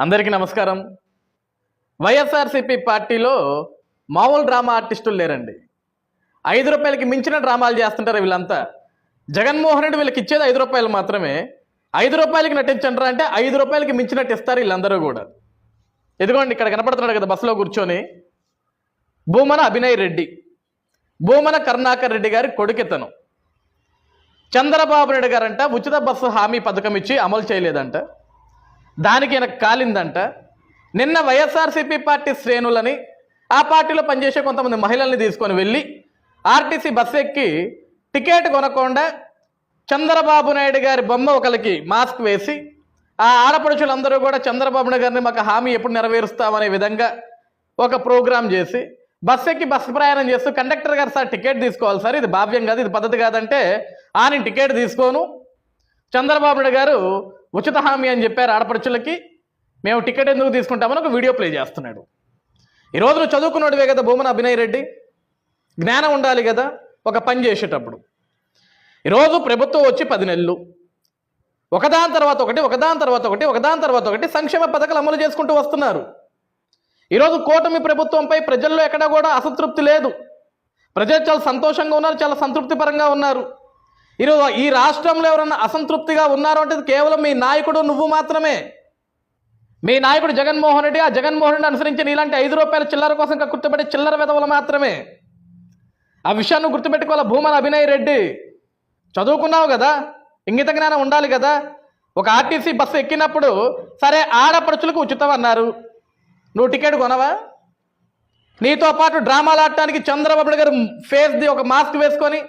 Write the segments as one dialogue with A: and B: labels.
A: అందరికీ నమస్కారం. వైఎస్ఆర్సీపీ పార్టీలో మామూలు డ్రామా ఆర్టిస్టులు లేరండి. 5 రూపాయలకి మించిన డ్రామాలు చేస్తుంటారు వీళ్ళంతా. జగన్మోహన్ రెడ్డి వీళ్ళకి ఇచ్చేది 5 రూపాయలు మాత్రమే. 5 రూపాయలకి నటించంటారా అంటే 5 రూపాయలకి మించినట్టు ఇస్తారు వీళ్ళందరూ కూడా. ఎదుగోండి ఇక్కడ కనపడుతున్నాడు కదా బస్సులో కూర్చొని, భూమన అభినయ్ రెడ్డి, భూమన కరుణాకర్ రెడ్డి గారి కొడుకెత్తను. చంద్రబాబు నాయుడు గారంట ఉచిత బస్సు హామీ పథకం ఇచ్చి అమలు చేయలేదంట, దానికి ఈయనకు కాలిందంట. నిన్న వైఎస్ఆర్సీపీ పార్టీ శ్రేణులని, ఆ పార్టీలో పనిచేసే కొంతమంది మహిళల్ని తీసుకొని వెళ్ళి ఆర్టీసీ బస్సు ఎక్కి టికెట్ కొనకుండా చంద్రబాబు నాయుడు గారి బొమ్మ ఒకరికి మాస్క్ వేసి ఆ ఆడపడుచులందరూ కూడా చంద్రబాబు నాయుడు గారిని మాకు హామీ ఎప్పుడు నెరవేరుస్తామనే విధంగా ఒక ప్రోగ్రాం చేసి బస్సు ఎక్కి బస్సు ప్రయాణం చేస్తూ కండక్టర్ గారు సార్ టికెట్ తీసుకోవాలి సార్, ఇది భావ్యం కాదు, ఇది పద్ధతి కాదంటే ఆయన టికెట్ తీసుకోను. చంద్రబాబు నాయుడు గారు ఉచిత హామీ అని చెప్పారు ఆడపడుచులకి, మేము టికెట్ ఎందుకు తీసుకుంటామని ఒక వీడియో ప్లే చేస్తున్నాడు. ఈరోజు నువ్వు చదువుకున్నాడువే కదా భూమన అభినయ్ రెడ్డి, జ్ఞానం ఉండాలి కదా ఒక పని చేసేటప్పుడు. ఈరోజు ప్రభుత్వం వచ్చి 10 నెలలు ఒకదాని తర్వాత ఒకటి సంక్షేమ పథకాలు అమలు చేసుకుంటూ వస్తున్నారు. ఈరోజు కూటమి ప్రభుత్వంపై ప్రజల్లో ఎక్కడా కూడా అసంతృప్తి లేదు. ప్రజలు చాలా సంతోషంగా ఉన్నారు, చాలా సంతృప్తిపరంగా ఉన్నారు. ఈరోజు ఈ రాష్ట్రంలో ఎవరన్నా అసంతృప్తిగా ఉన్నారు అంటే కేవలం మీ నాయకుడు నువ్వు మాత్రమే. మీ నాయకుడు జగన్మోహన్ రెడ్డి, ఆ జగన్మోహన్ రెడ్డి అనుసరించి ఇలాంటి 5 రూపాయల చిల్లర కోసం గుర్తుపెట్టే చిల్లర విధవలు మాత్రమే. ఆ విషయాన్ని గుర్తుపెట్టుకోవాలి. భూమన అభినయ్ రెడ్డి, చదువుకున్నావు కదా, ఇంగిత జ్ఞానం ఉండాలి కదా. ఒక ఆర్టీసీ బస్సు ఎక్కినప్పుడు సరే ఆడపడుచులకు ఉచితం అన్నారు, నువ్వు టికెట్ కొనవా? నీతో పాటు డ్రామాలు ఆడటానికి చంద్రబాబు గారు ఫేస్ది ఒక మాస్క్ వేసుకొని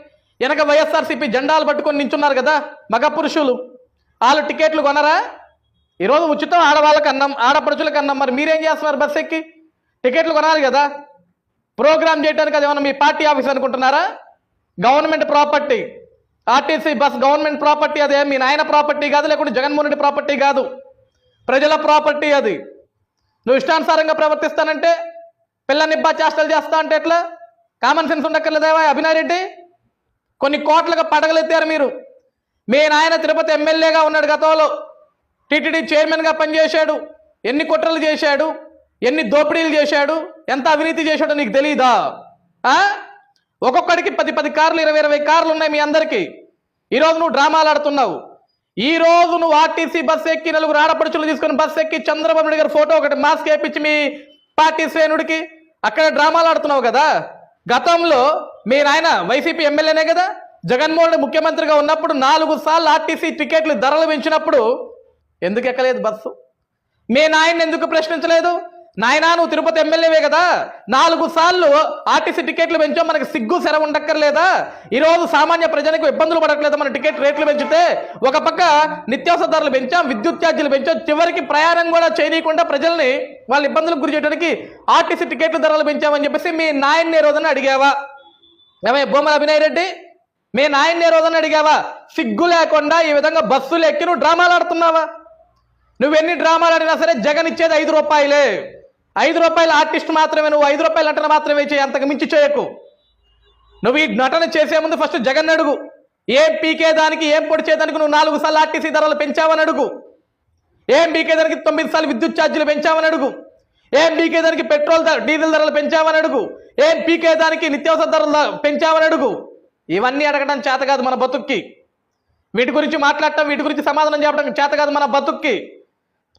A: వెనక వైఎస్ఆర్సీపీ జెండాలు పట్టుకొని నించున్నారు కదా మగ పురుషులు, వాళ్ళు టికెట్లు కొనరా? ఈరోజు ఉచితం ఆడవాళ్ళకి అన్నం, ఆడపడుచులకు అన్నం. మరి మీరేం చేస్తున్నారు? బస్సు ఎక్కి టికెట్లు కొనాలి కదా. ప్రోగ్రామ్ చేయడానికి అది ఏమన్నా మీ పార్టీ ఆఫీస్ అనుకుంటున్నారా? Government property, RTC bus government property. అదే మీ నాయన ప్రాపర్టీ కాదు, లేకుంటే జగన్మోహన్ రెడ్డి ప్రాపర్టీ కాదు, ప్రజల ప్రాపర్టీ అది. నువ్వు ఇష్టానుసారంగా ప్రవర్తిస్తానంటే, పిల్ల నిబ్బా చేష్టలు చేస్తా అంటే ఎట్లా? కామన్ సెన్స్ ఉండక్కర్లేదేవా అభినయ్ రెడ్డి? కొన్ని కోట్లుగా పడగలెత్తారు మీరు. మీ నాయన తిరుపతి ఎమ్మెల్యేగా ఉన్నాడు, గతంలో టీటీడీ చైర్మన్గా పనిచేశాడు. ఎన్ని కుట్రలు చేశాడు, ఎన్ని దోపిడీలు చేశాడు, ఎంత అవినీతి చేశాడో నీకు తెలీదా? ఒక్కొక్కడికి 10 కార్లు 20 కార్లు ఉన్నాయి మీ అందరికీ. ఈరోజు నువ్వు డ్రామాలు ఆడుతున్నావు. ఈరోజు నువ్వు ఆర్టీసీ బస్సు ఎక్కి 4 ఆడపడుచులు తీసుకొని బస్సు ఎక్కి చంద్రబాబు నాయుడు గారి ఫోటో ఒకటి మాస్క్ వేయించి మీ పార్టీ శ్రేణుడికి అక్కడ డ్రామాలు ఆడుతున్నావు కదా. గతంలో మీ నాయన వైసీపీ ఎమ్మెల్యేనే కదా, జగన్మోహన్ రెడ్డి ముఖ్యమంత్రిగా ఉన్నప్పుడు 4 సార్లు ఆర్టీసీ టికెట్లు ధరలు పెంచినప్పుడు ఎందుకు ఎక్కలేదు బస్సు? మీ నాయన్ని ఎందుకు ప్రశ్నించలేదు? నాయనా నువ్వు తిరుపతి ఎమ్మెల్యేవే కదా, 4 సార్లు ఆర్టీసీ టికెట్లు పెంచాం, మనకి సిగ్గు సెర ఉండక్కర్లేదా? ఈరోజు సామాన్య ప్రజలకు ఇబ్బందులు పడట్లేదా మన టికెట్ రేట్లు పెంచితే? ఒక పక్క నిత్యావసర ధరలు పెంచాం, విద్యుత్ ఛార్జీలు పెంచాం, చివరికి ప్రయాణం కూడా చేయనీయకుండా ప్రజల్ని వాళ్ళ ఇబ్బందులకు గురి చేయడానికి ఆర్టీసీ టికెట్లు ధరలు పెంచామని చెప్పేసి మీ నాయన్ని రోజున అడిగావా? ఏమయ్య భూమన అభినయ్ రెడ్డి, మీ నాయన్ని రోజున అడిగావా? సిగ్గు లేకుండా ఈ విధంగా బస్సులు ఎక్కి నువ్వు డ్రామాలు ఆడుతున్నావా? నువ్వెన్ని డ్రామాలు ఆడినా సరే జగన్ ఇచ్చేది 5 రూపాయలే. 5 రూపాయల ఆర్టిస్ట్ మాత్రమే నువ్వు. 5 రూపాయల నటన మాత్రమే చేయి, అంతకు మించి చేయకు. నువ్వు ఈ నటన చేసే ముందు ఫస్ట్ జగన్ అడుగు. ఏం పీకేదానికి, ఏం పొడిచేదానికి నువ్వు 4 సార్లు ఆర్టీసీ ధరలు పెంచావని అడుగు. ఏం పీకేదానికి 9 సార్లు విద్యుత్ ఛార్జీలు పెంచావని అడుగు. ఏం పీకేదానికి పెట్రోల్ డీజిల్ ధరలు పెంచావని అడుగు. ఏం పీకేదానికి నిత్యావసర ధరలు పెంచావని అడుగు. ఇవన్నీ అడగడం చేత కాదు మన బతుక్కి. వీటి గురించి మాట్లాడటం, వీటి గురించి సమాధానం చెప్పడం చేత కాదు మన బతుక్కి.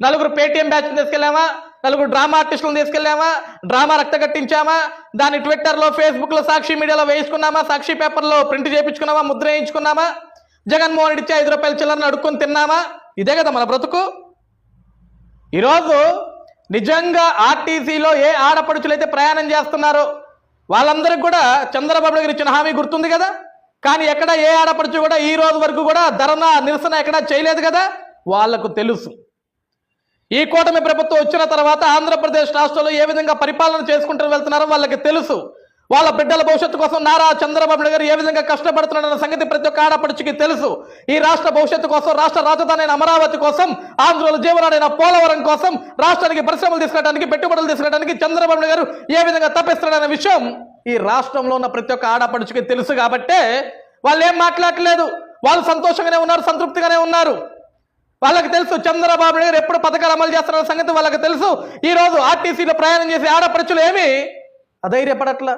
A: 4 పేటీఎం బ్యాచ్ని తీసుకెళ్ళామా, 4 డ్రామా ఆర్టిస్టులను తీసుకెళ్ళామా, డ్రామా రక్త కట్టించామా, దాన్ని ట్విట్టర్లో, ఫేస్బుక్లో, సాక్షి మీడియాలో వేయించుకున్నామా, సాక్షి పేపర్లో ప్రింట్ చేయించుకున్నామా, ముద్ర వేయించుకున్నామా, జగన్మోహన్ రెడ్డి ఇచ్చే 5 రూపాయల చిల్లరని అడుక్కొని తిన్నామా? ఇదే కదా మన బ్రతుకు. ఈరోజు నిజంగా ఆర్టీసీలో ఏ ఆడపడుచులైతే ప్రయాణం చేస్తున్నారో వాళ్ళందరికీ కూడా చంద్రబాబు గారు ఇచ్చిన హామీ గుర్తుంది కదా. కానీ ఎక్కడ ఏ ఆడపడుచు కూడా ఈ రోజు వరకు కూడా ధర్నా నిరసన ఎక్కడా చేయలేదు కదా. వాళ్లకు తెలుసు ఈ కూటమి ప్రభుత్వం వచ్చిన తర్వాత ఆంధ్రప్రదేశ్ రాష్ట్రంలో ఏ విధంగా పరిపాలన చేసుకుంటూ వెళ్తున్నారో వాళ్ళకి తెలుసు. వాళ్ళ బిడ్డల భవిష్యత్తు కోసం నారా చంద్రబాబు నాయుడు గారు ఏ విధంగా కష్టపడుతున్నారన్న సంగతి ప్రతి ఒక్క ఆడపడుచుకి తెలుసు. ఈ రాష్ట్ర భవిష్యత్తు కోసం, రాష్ట్ర రాజధాని అయిన అమరావతి కోసం, ఆంధ్రుల జీవనాడైన పోలవరం కోసం, రాష్ట్రానికి పరిశ్రమలు తీసుకురావడానికి, పెట్టుబడులు తీసుకురావడానికి చంద్రబాబు నాయుడు గారు ఏ విధంగా తప్పిస్తున్నారన్న విషయం ఈ రాష్ట్రంలో ఉన్న ప్రతి ఒక్క ఆడపడుచుకి తెలుసు. కాబట్టే వాళ్ళు ఏం మాట్లాడలేదు, వాళ్ళు సంతోషంగానే ఉన్నారు, సంతృప్తిగానే ఉన్నారు. వాళ్ళకి తెలుసు చంద్రబాబు నాయుడు ఎప్పుడు పథకాలు అమలు చేస్తున్న సంగతి వాళ్ళకి తెలుసు. ఈ రోజు ఆర్టీసీలో ప్రయాణం చేసే ఆడపడుచులు ఏమి అధైర్యపడట్లా,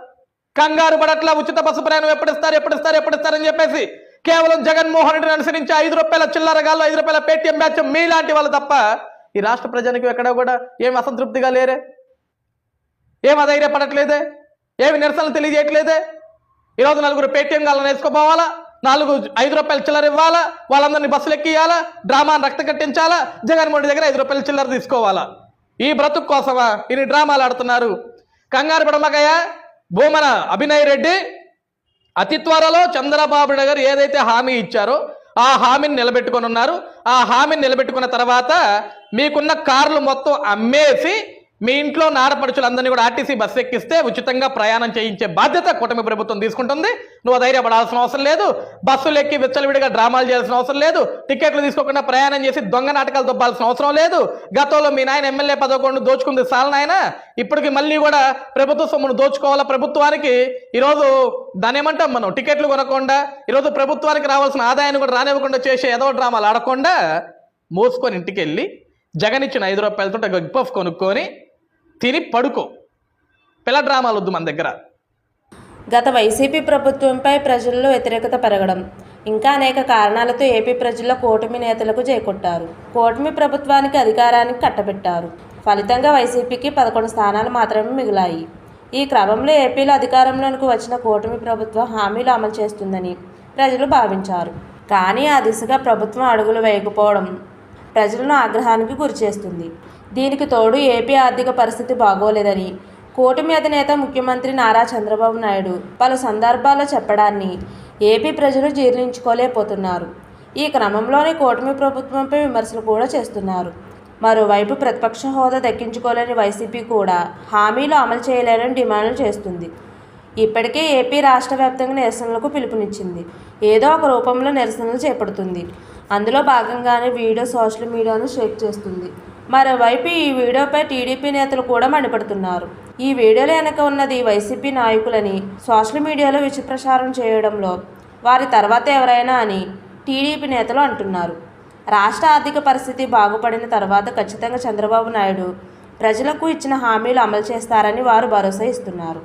A: కంగారు పడట్లా. ఉచిత బస్సు ప్రయాణం ఎప్పుడిస్తారని చెప్పేసి కేవలం జగన్మోహన్ రెడ్డిని అనుసరించి 5 రూపాయల చిల్లరగాళ్ళు, 5 రూపాయల పేటీఎం బ్యాచ్ మీలాంటి వాళ్ళు తప్ప ఈ రాష్ట్ర ప్రజలకు ఎక్కడ కూడా ఏమి అసంతృప్తిగా లేరే, ఏం అధైర్యపడట్లేదే, ఏమి నిరసనలు తెలియజేయట్లేదే. ఈరోజు 4 పేటీఎం గాళ్ళని వేసుకోపోవాలా, 5 రూపాయల చిల్లర ఇవ్వాలా, వాళ్ళందరినీ బస్సులు ఎక్కియాలా, డ్రామాను రక్త కట్టించాలా, జగన్మోహన్ రెడ్డి దగ్గర 5 రూపాయల చిల్లర తీసుకోవాలా. ఈ బ్రతుకు కోసమా ఇన్ని డ్రామాలు ఆడుతున్నారు? కంగారు పడమకయ్య. భూమన అభినయ్ రెడ్డి అతి త్వరలో చంద్రబాబు నాయుడు గారు ఏదైతే హామీ ఇచ్చారో ఆ హామీని నిలబెట్టుకొని ఉన్నారు. ఆ హామీని నిలబెట్టుకున్న తర్వాత మీకున్న కార్లు మొత్తం అమ్మేసి మీ ఇంట్లో ఆడపడుచులందరినీ కూడా ఆర్టీసీ బస్సు ఎక్కిస్తే ఉచితంగా ప్రయాణం చేయించే బాధ్యత కూటమి ప్రభుత్వం తీసుకుంటుంది. నువ్వు ధైర్యపడాల్సిన అవసరం లేదు. బస్సులు ఎక్కి విచ్చలవిడిగా డ్రామాలు చేయాల్సిన అవసరం లేదు. టికెట్లు తీసుకోకుండా ప్రయాణం చేసి దొంగ నాటకాలు దొబ్బాల్సిన అవసరం లేదు. గతంలో మీ నాయన ఎమ్మెల్యే పదకొండు దోచుకుంది సాలనాయన, ఇప్పటికి మళ్ళీ కూడా ప్రభుత్వ సొమ్మును దోచుకోవాలా. ప్రభుత్వానికి ఈరోజు దాని ఏమంటాం మనం, టికెట్లు కొనకుండా ఈరోజు ప్రభుత్వానికి రావాల్సిన ఆదాయాన్ని కూడా రానివ్వకుండా చేసే ఏదో డ్రామాలు ఆడకుండా మోసుకొని ఇంటికి వెళ్ళి జగన్ ఇచ్చిన 5 రూపాయలతో గగ్ పఫ్ కొనుక్కొని తిని పడుకో. పిల్ల డ్రామాలు వద్దు మన దగ్గర.
B: గత వైసీపీ ప్రభుత్వంపై ప్రజల్లో వ్యతిరేకత పెరగడం, ఇంకా అనేక కారణాలతో ఏపీ ప్రజల్లో కూటమి నేతలకు చేకొట్టారు. కూటమి ప్రభుత్వానికి అధికారానికి కట్టబెట్టారు. ఫలితంగా వైసీపీకి 11 స్థానాలు మాత్రమే మిగిలాయి. ఈ క్రమంలో ఏపీలో అధికారంలోకి వచ్చిన కూటమి ప్రభుత్వం హామీలు అమలు చేస్తుందని ప్రజలు భావించారు. కానీ ఆ దిశగా ప్రభుత్వం అడుగులు వేయకపోవడం ప్రజలను ఆగ్రహానికి గురిచేస్తుంది. దీనికి తోడు ఏపీ ఆర్థిక పరిస్థితి బాగోలేదని కూటమి అధినేత ముఖ్యమంత్రి నారా చంద్రబాబు నాయుడు పలు సందర్భాల్లో చెప్పడాన్ని ఏపీ ప్రజలు జీర్ణించుకోలేకపోతున్నారు. ఈ క్రమంలోనే కూటమి ప్రభుత్వంపై విమర్శలు కూడా చేస్తున్నారు. మరోవైపు ప్రతిపక్ష హోదా దక్కించుకోలేని వైసీపీ కూడా హామీలు అమలు చేయలేని డిమాండ్లు చేస్తుంది. ఇప్పటికే ఏపీ రాష్ట్ర వ్యాప్తంగా నిరసనలకు పిలుపునిచ్చింది. ఏదో ఒక రూపంలో నిరసనలు చేపడుతుంది. అందులో భాగంగానే వీడియో సోషల్ మీడియాను షేర్ చేస్తుంది. మరోవైపు ఈ వీడియోపై టీడీపీ నేతలు కూడా మండిపడుతున్నారు. ఈ వీడియోలో వెనక ఉన్నది వైసీపీ నాయకులని సోషల్ మీడియాలో విషప్రచారం చేయడంలో వారి తర్వాత ఎవరైనా అని టీడీపీ నేతలు అంటున్నారు. రాష్ట్ర ఆర్థిక పరిస్థితి బాగుపడిన తర్వాత ఖచ్చితంగా చంద్రబాబు నాయుడు ప్రజలకు ఇచ్చిన హామీలు అమలు చేస్తారని వారు భరోసా ఇస్తున్నారు.